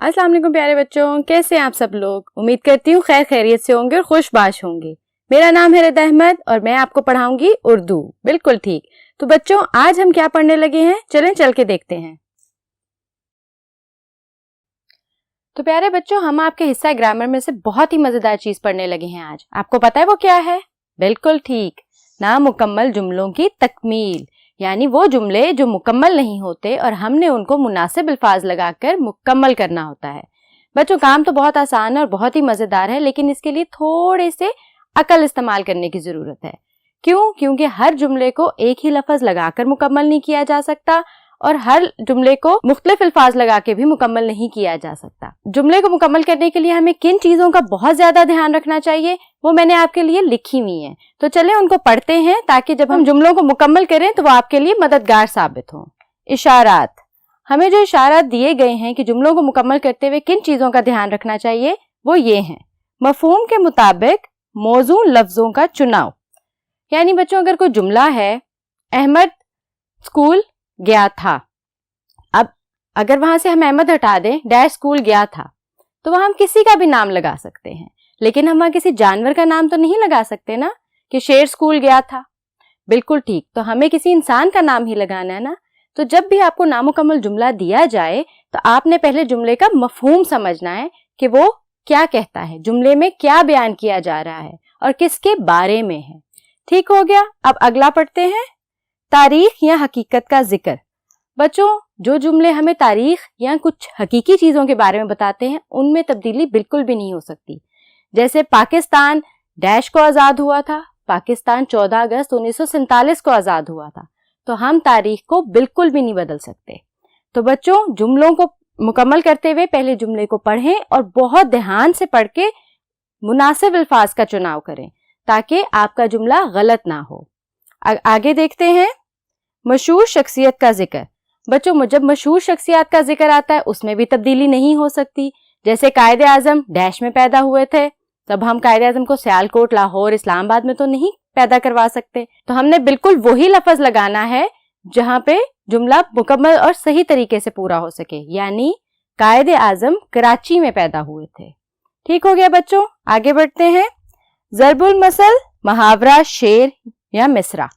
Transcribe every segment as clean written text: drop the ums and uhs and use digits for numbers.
अस्सलाम वालेकुम प्यारे बच्चों, कैसे हैं आप सब लोग। उम्मीद करती हूँ खैर खैरियत से होंगे और खुशबाश होंगे। मेरा नाम है रिदा अहमद और मैं आपको पढ़ाऊंगी उर्दू। बिल्कुल ठीक। तो बच्चों आज हम क्या पढ़ने लगे हैं, चलें चल के देखते हैं। तो प्यारे बच्चों हम आपके हिस्सा ग्रामर में से बहुत ही मजेदार चीज पढ़ने लगे हैं आज। आपको पता है वो क्या है? बिल्कुल ठीक, नामुकम्मल जुमलों की तकमील, यानी वो जुमले जो मुकम्मल नहीं होते और हमने उनको मुनासिब अल्फाज लगाकर मुकम्मल करना होता है। बच्चों काम तो बहुत आसान है और बहुत ही मजेदार है, लेकिन इसके लिए थोड़े से अकल इस्तेमाल करने की जरूरत है। क्यों? क्योंकि हर जुमले को एक ही लफ्ज लगाकर मुकम्मल नहीं किया जा सकता और हर जुमले को मुख्तलिफ अल्फाज लगा के भी मुकम्मल नहीं किया जा सकता। जुमले को मुकम्मल करने के लिए हमें किन चीजों का बहुत ज्यादा ध्यान रखना चाहिए वो मैंने आपके लिए लिखी हुई है। तो चलें उनको पढ़ते हैं ताकि जब हम जुमलों को मुकम्मल करें तो वो आपके लिए मददगार साबित हो। इशारात, हमें जो इशारात दिए गए हैं कि जुमलों को मुकम्मल करते हुए किन चीजों का ध्यान रखना चाहिए वो ये हैं। मफहूम के मुताबिक मौजू लफ्जों का चुनाव, यानी बच्चों अगर कोई जुमला है अहमद स्कूल गया था, अब अगर वहां से हम अहमद हटा दें डैश स्कूल गया था तो वहां हम किसी का भी नाम लगा सकते हैं, लेकिन हम वहां किसी जानवर का नाम तो नहीं लगा सकते ना कि शेर स्कूल गया था। बिल्कुल ठीक, तो हमें किसी इंसान का नाम ही लगाना है ना। तो जब भी आपको नामुकम्मल जुमला दिया जाए तो आपने पहले जुमले का मफहूम समझना है कि वो क्या कहता है, जुमले में क्या बयान किया जा रहा है और किसके बारे में है। ठीक हो गया। अब अगला पढ़ते हैं, तारीख या हकीकत का जिक्र। बच्चों जो जुमले हमें तारीख या कुछ हकीकी चीजों के बारे में बताते हैं उनमें तब्दीली बिल्कुल भी नहीं हो सकती। जैसे पाकिस्तान डैश को आजाद हुआ था, पाकिस्तान 14 अगस्त 1947 को आजाद हुआ था, तो हम तारीख को बिल्कुल भी नहीं बदल सकते। तो बच्चों जुमलों को मुकम्मल करते हुए पहले जुमले को पढ़ें और बहुत ध्यान से पढ़ के मुनासिब अल्फाज का चुनाव करें ताकि आपका जुमला गलत ना हो। आगे देखते हैं, मशहूर शख्सियत का जिक्र। बच्चों जब मशहूर शख्सियत का जिक्र आता है उसमें भी तब्दीली नहीं हो सकती। जैसे कायद आजम डैश में पैदा हुए थे, तब हम कायद आजम को सियालकोट, लाहौर, इस्लामाबाद में तो नहीं पैदा करवा सकते। तो हमने बिल्कुल वही लफ्ज लगाना है जहां पे जुमला मुकम्मल और सही तरीके से पूरा हो सके, यानी कायद आजम कराची में पैदा हुए थे। ठीक हो गया बच्चों। आगे बढ़ते हैं, ज़रबुल मसल, मुहावरा, शेर या मिसरा।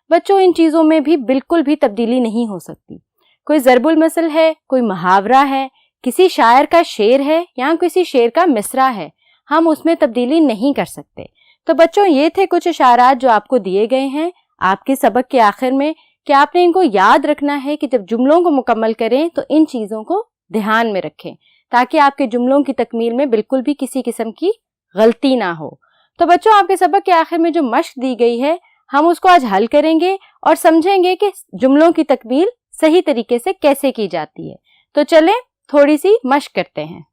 बच्चों इन चीजों में भी बिल्कुल भी तब्दीली नहीं हो सकती। कोई ज़रबुल मसल है, कोई मुहावरा है, किसी शायर का शेर है या किसी शेर का मिसरा है, हम उसमें तब्दीली नहीं कर सकते। तो बच्चों ये थे कुछ इशारात जो आपको दिए गए हैं आपके सबक के आखिर में कि आपने इनको याद रखना है कि जब जुमलों को मुकम्मल करें तो इन चीजों को ध्यान में रखें ताकि आपके जुमलों की तकमील में बिल्कुल भी किसी किस्म की गलती ना हो। तो बच्चों आपके सबक के आखिर में जो मश्क दी गई है हम उसको आज हल करेंगे और समझेंगे कि जुमलों की तकमील सही तरीके से कैसे की जाती है। तो चलें थोड़ी सी मश्क करते हैं।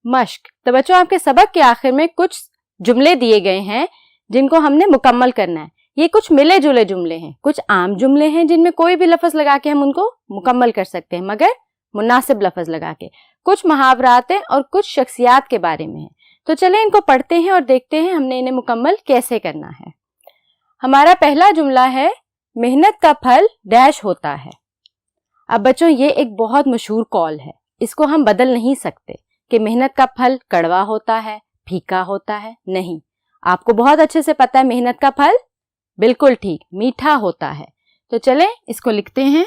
मश्क, तो बच्चों आपके सबक के आखिर में कुछ जुमले दिए गए हैं जिनको हमने मुकम्मल करना है। ये कुछ मिले जुले जुमले हैं, कुछ आम जुमले हैं जिनमें कोई भी लफ्ज लगा के हम उनको मुकम्मल कर सकते हैं मगर मुनासिब लफ्ज लगा के। कुछ मुहावरात हैं और कुछ शख्सियात के बारे में है। तो चलें इनको पढ़ते हैं और देखते हैं हमने इन्हें मुकम्मल कैसे करना है। हमारा पहला जुमला है, मेहनत का फल डैश होता है। अब बच्चों ये एक बहुत मशहूर कौल है, इसको हम बदल नहीं सकते कि मेहनत का फल कड़वा होता है, फीका होता है। नहीं, आपको बहुत अच्छे से पता है मेहनत का फल बिल्कुल ठीक मीठा होता है। तो चलें इसको लिखते हैं,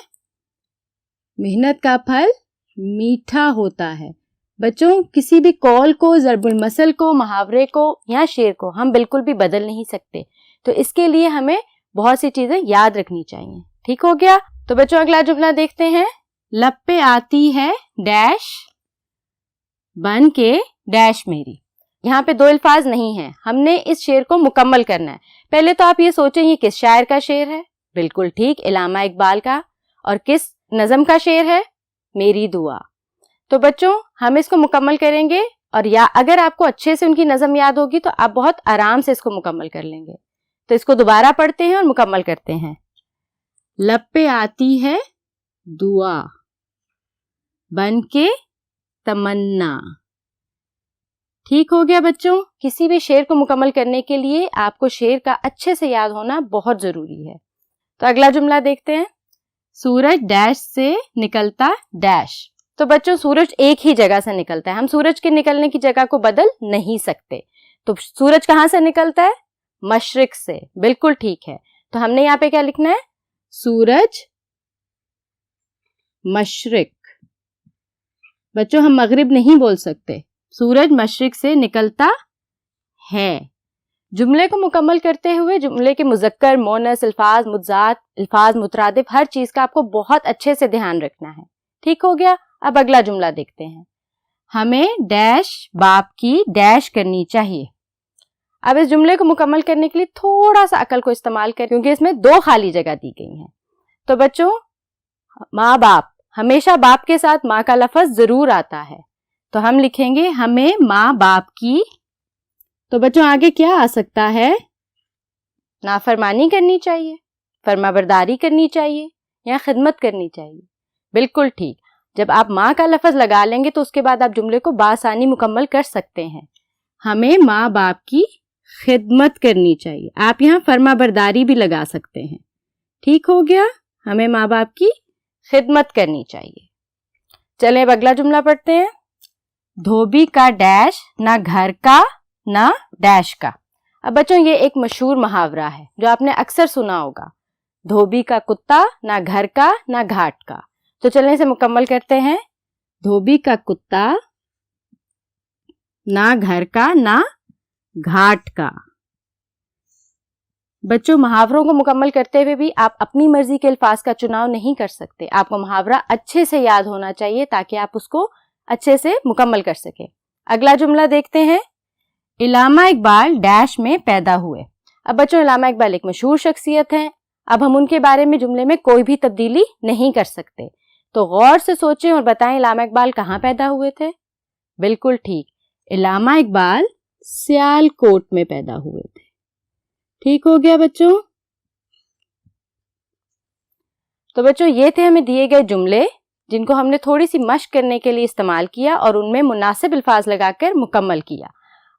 मेहनत का फल मीठा होता है। बच्चों किसी भी कौल को, ज़रबुल मसल को, मुहावरे को या शेर को हम बिल्कुल भी बदल नहीं सकते। तो इसके लिए हमें बहुत सी चीजें याद रखनी चाहिए। ठीक हो गया। तो बच्चों अगला जुमला देखते हैं, लब पे आती है डैश बन के डैश मेरी। यहाँ पे दो अल्फाज नहीं है, हमने इस शेर को मुकम्मल करना है। पहले तो आप ये सोचें ये किस शायर का शेर है? बिल्कुल ठीक, इलामा इकबाल का। और किस नज़म का शेर है? मेरी दुआ। तो बच्चों हम इसको मुकम्मल करेंगे और या अगर आपको अच्छे से उनकी नज़म याद होगी तो आप बहुत आराम से इसको मुकम्मल कर लेंगे। तो इसको दोबारा पढ़ते हैं और मुकम्मल करते हैं, लब पे आती है दुआ बन के तमन्ना। ठीक हो गया बच्चों। किसी भी शेर को मुकम्मल करने के लिए आपको शेर का अच्छे से याद होना बहुत जरूरी है। तो अगला जुमला देखते हैं, सूरज डैश से निकलता डैश। तो बच्चों सूरज एक ही जगह से निकलता है, हम सूरज के निकलने की जगह को बदल नहीं सकते। तो सूरज कहाँ से निकलता है? मशरिक से। बिल्कुल ठीक है। तो हमने यहाँ पे क्या लिखना है? सूरज मशरिक। बच्चों हम मगरिब नहीं बोल सकते, सूरज मशरिक से निकलता है। जुमले को मुकम्मल करते हुए जुमले के मुज़क्कर, मोनस, अल्फाज, मुज़ात, अल्फाज, मुतरादिफ हर चीज का आपको बहुत अच्छे से ध्यान रखना है। ठीक हो गया? अब अगला जुमला देखते हैं। हमें डैश बाप की डैश करनी चाहिए। अब इस जुमले को मुकम्मल करने के लिए थोड़ा सा अकल को इस्तेमाल करें, क्योंकि इसमें 2 खाली जगह दी गई हैं। तो बच्चों माँ बाप, हमेशा बाप के साथ माँ का लफ्ज जरूर आता है, तो हम लिखेंगे हमें माँ बाप की। तो बच्चों आगे क्या आ सकता है? नाफरमानी करनी चाहिए, फरमाबरदारी करनी चाहिए या खिदमत करनी चाहिए। बिल्कुल ठीक। जब आप माँ का लफ्ज लगा लेंगे तो उसके बाद आप जुमले को बासानी मुकम्मल कर सकते हैं। हमें माँ बाप की खिदमत करनी चाहिए। आप यहाँ फरमाबरदारी भी लगा सकते हैं। ठीक हो गया? हमें माँ बाप की खिदमत करनी चाहिए। चलें अब अगला जुमला पढ़ते हैं। धोबी का डैश ना घर का ना डैश का। अब बच्चों ये एक मशहूर मुहावरा है जो आपने अक्सर सुना होगा। धोबी का कुत्ता ना घर का ना घाट का। तो चलें इसे मुकम्मल करते हैं। धोबी का कुत्ता ना घर का ना घाट का। बच्चों मुहावरों को मुकम्मल करते हुए भी आप अपनी मर्जी के अल्फाज का चुनाव नहीं कर सकते। आपको मुहावरा अच्छे से याद होना चाहिए ताकि आप उसको अच्छे से मुकम्मल कर सके। अगला जुमला देखते हैं। इलामा इकबाल डैश में पैदा हुए। अब बच्चों इलामा इकबाल एक मशहूर शख्सियत हैं। अब हम उनके बारे में जुमले में कोई भी तब्दीली नहीं कर सकते, तो गौर से सोचें और बताएं इलामा इकबाल कहाँ पैदा हुए थे। बिल्कुल ठीक, इलामा इकबाल सियालकोट में पैदा हुए थे। ठीक हो गया बच्चों? तो बच्चों ये थे हमें दिए गए जुमले जिनको हमने थोड़ी सी मश्क करने के लिए इस्तेमाल किया और उनमें मुनासिब अल्फाज लगाकर मुकम्मल किया।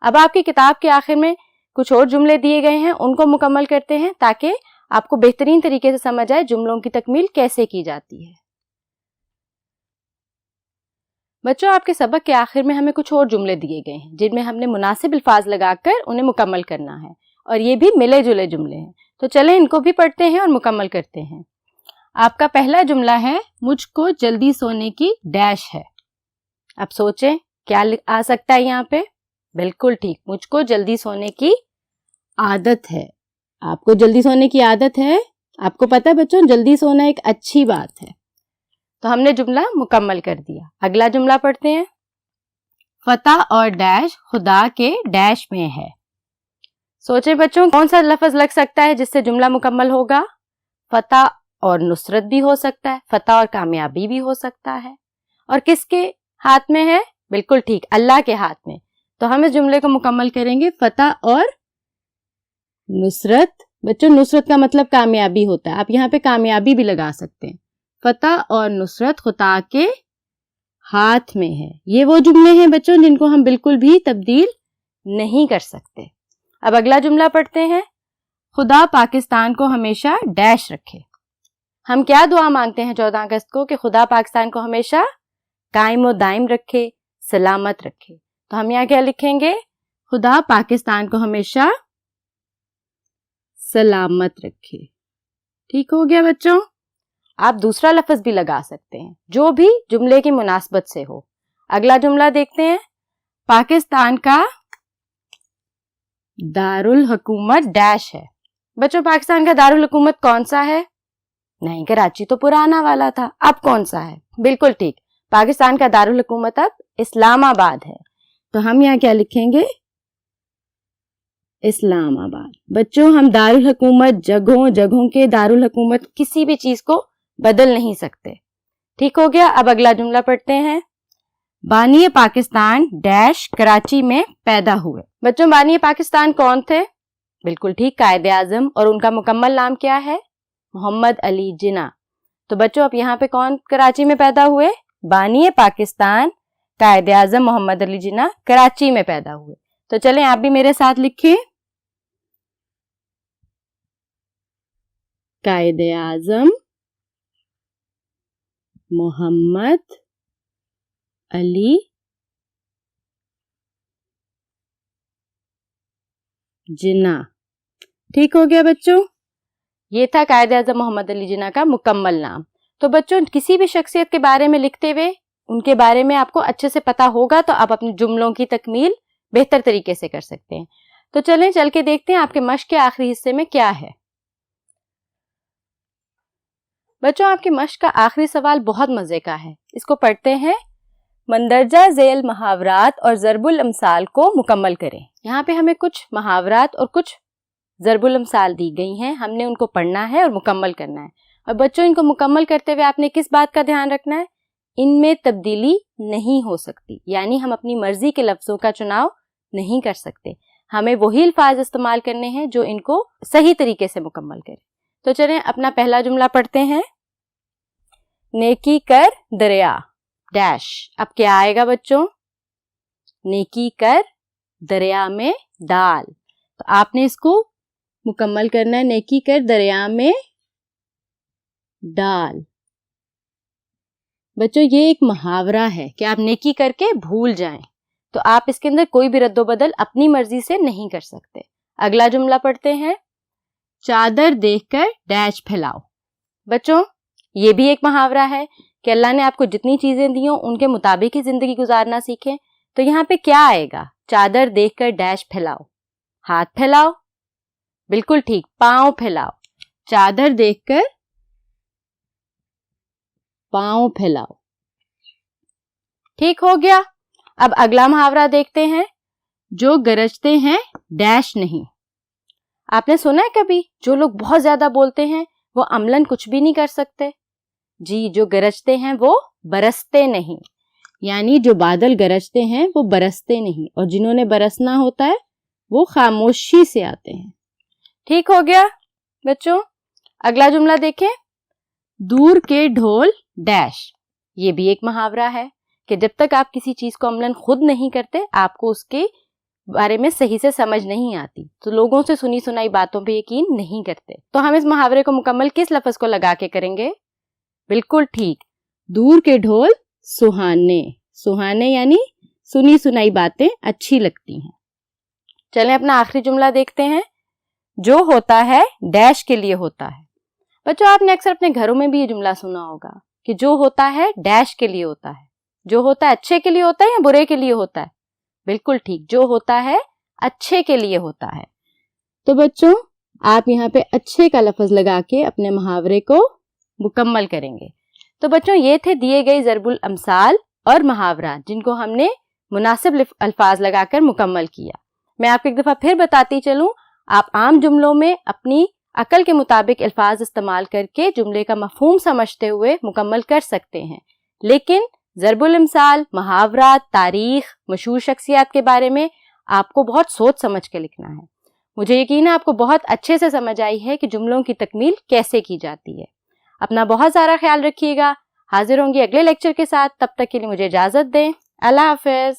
अब आपकी किताब के आखिर में कुछ और जुमले दिए गए हैं, उनको मुकम्मल करते हैं ताकि आपको बेहतरीन तरीके से समझ आए जुमलों की तकमील कैसे की जाती है। बच्चों आपके सबक के आखिर में हमें कुछ और जुमले दिए गए हैं जिनमें हमने मुनासिब अल्फाज लगाकर उन्हें मुकम्मल करना है, और ये भी मिले जुले जुमले हैं। तो चलें इनको भी पढ़ते हैं और मुकम्मल करते हैं। आपका पहला जुमला है, मुझको जल्दी सोने की डैश है। अब सोचें क्या आ सकता है यहाँ पे। बिल्कुल ठीक, मुझको जल्दी सोने की आदत है। आपको जल्दी सोने की आदत है। आपको पता है बच्चों जल्दी सोना एक अच्छी बात है। तो हमने जुमला मुकम्मल कर दिया। अगला जुमला पढ़ते हैं। फतह और डैश खुदा के डैश में है। सोचे बच्चों कौन सा लफ्ज लग सकता है जिससे जुमला मुकम्मल होगा। फतह और नुसरत भी हो सकता है, फतह और कामयाबी भी हो सकता है। और किसके हाथ में है? बिल्कुल ठीक, अल्लाह के हाथ में। तो हम इस जुमले को मुकम्मल करेंगे फतह और नुसरत। बच्चों नुसरत का मतलब कामयाबी होता है, आप यहाँ पे कामयाबी भी लगा सकते हैं। फतह और नुसरत खुदा के हाथ में है। ये वो जुमले हैं बच्चों जिनको हम बिल्कुल भी तब्दील नहीं कर सकते। अब अगला जुमला पढ़ते हैं। खुदा पाकिस्तान को हमेशा डैश रखे। हम क्या दुआ मांगते हैं 14 अगस्त को कि खुदा पाकिस्तान को हमेशा कायम व दायम रखे, सलामत रखे। तो हम यहाँ क्या लिखेंगे? खुदा पाकिस्तान को हमेशा सलामत रखे। ठीक हो गया बच्चों? आप दूसरा लफ्ज भी लगा सकते हैं जो भी जुमले की मुनासबत से हो। अगला जुमला देखते हैं। पाकिस्तान का दारुल हुकूमत डैश है। बच्चों पाकिस्तान का दारुल हुकूमत कौन सा है? नहीं, कराची तो पुराना वाला था, अब कौन सा है? बिल्कुल ठीक, पाकिस्तान का दारुल हुकूमत अब इस्लामाबाद है। तो हम यहाँ क्या लिखेंगे? इस्लामाबाद। बच्चों हम दारुल हुकूमत जगहों के दारुल हुकूमत किसी भी चीज को बदल नहीं सकते। ठीक हो गया? अब अगला जुमला पढ़ते हैं। बानी पाकिस्तान डैश कराची में पैदा हुए। बच्चों बानी पाकिस्तान कौन थे? बिल्कुल ठीक, कायदे आजम। और उनका मुकम्मल नाम क्या है? मोहम्मद अली जिन्ना। तो बच्चों अब यहाँ पे कौन कराची में पैदा हुए? बानी पाकिस्तान कायदे आजम मोहम्मद अली जिन्ना कराची में पैदा हुए। तो चलें आप भी मेरे साथ लिखिए। कायदे आजम मोहम्मद अली जिन्ना। ठीक हो गया बच्चों, ये था कायदे आज़म मोहम्मद अली जिन्ना का मुकम्मल नाम। तो बच्चों किसी भी शख्सियत के बारे में लिखते हुए उनके बारे में आपको अच्छे से पता होगा तो आप अपने जुमलों की तकमील बेहतर तरीके से कर सकते हैं। तो चलें चल के देखते हैं आपके मश्क के आखिरी हिस्से में क्या है। बच्चों आपके मश्क का आखिरी सवाल बहुत मजे का है, इसको पढ़ते हैं। मंदरजा झेल मुहावरात और ज़रबुल अमसाल को मुकम्मल करें। यहाँ पे हमें कुछ मुहावरात और कुछ ज़रबुल अमसाल दी गई हैं, हमने उनको पढ़ना है और मुकम्मल करना है। और बच्चों इनको मुकम्मल करते हुए आपने किस बात का ध्यान रखना है, इनमें तब्दीली नहीं हो सकती, यानी हम अपनी मर्जी के लफ्जों का चुनाव नहीं कर सकते। हमें वही अल्फाज इस्तेमाल करने हैं जो इनको सही तरीके से मुकम्मल करें। तो चलें अपना पहला जुमला पढ़ते हैं। नेकी कर दरिया डैश। अब क्या आएगा बच्चों, नेकी कर दरिया में डाल। तो आपने इसको मुकम्मल करना है, नेकी कर दरिया में डाल। बच्चों ये एक मुहावरा है कि आप नेकी करके भूल जाएं, तो आप इसके अंदर कोई भी रद्दोबदल अपनी मर्जी से नहीं कर सकते। अगला जुमला पढ़ते हैं। चादर देखकर डैश फैलाओ। बच्चों ये भी एक मुहावरा है कि अल्लाह ने आपको जितनी चीजें दी हो उनके मुताबिक ही जिंदगी गुजारना सीखें। तो यहाँ पे क्या आएगा, चादर देखकर डैश फैलाओ। हाथ फैलाओ, बिल्कुल ठीक, पांव फैलाओ। चादर देखकर पांव फैलाओ। ठीक हो गया। अब अगला मुहावरा देखते हैं। जो गरजते हैं डैश नहीं। आपने सुना है कभी, जो लोग बहुत ज्यादा बोलते हैं वो अमलन कुछ भी नहीं कर सकते। जी, जो गरजते हैं वो बरसते नहीं, यानी जो बादल गरजते हैं वो बरसते नहीं, और जिन्होंने बरसना होता है वो खामोशी से आते हैं। ठीक हो गया बच्चों। अगला जुमला देखें। दूर के ढोल डैश। ये भी एक मुहावरा है कि जब तक आप किसी चीज को अमलन खुद नहीं करते आपको उसके बारे में सही से समझ नहीं आती, तो लोगों से सुनी सुनाई बातों पे यकीन नहीं करते। तो हम इस मुहावरे को मुकम्मल किस लफ्ज को लगा के करेंगे, बिल्कुल ठीक, दूर के ढोल सुहाने। सुहाने यानी सुनी सुनाई बातें अच्छी लगती हैं। चलें अपना आखिरी जुमला देखते हैं। जो होता है डैश के लिए होता है। बच्चों आपने अक्सर अपने घरों में भी ये जुमला सुना होगा कि जो होता है डैश के लिए होता है। जो होता है अच्छे के लिए होता है या बुरे के लिए होता है, बिल्कुल ठीक, जो होता है अच्छे के लिए होता है। तो बच्चों आप यहाँ पे अच्छे का लफ्ज लगा के अपने मुहावरे को मुकम्मल करेंगे। तो बच्चों ये थे दिए गए ज़रबुल अमसाल और मुहावरा जिनको हमने मुनासिब अल्फाज लगाकर मुकम्मल किया। मैं आपको एक दफा फिर बताती चलूं, आप आम जुमलों में अपनी अकल के मुताबिक अल्फाज इस्तेमाल करके जुमले का मफहूम समझते हुए मुकम्मल कर सकते हैं, लेकिन ज़रबुल अमसाल, मुहावरात, तारीख, मशहूर शख्सियत के बारे में आपको बहुत सोच समझ के लिखना है। मुझे यकीन है आपको बहुत अच्छे से समझ आई है कि जुमलों की तकमील कैसे की जाती है। अपना बहुत सारा ख्याल रखिएगा। हाजिर होंगी अगले लेक्चर के साथ, तब तक के लिए मुझे इजाजत दें। अल्लाह हाफिज।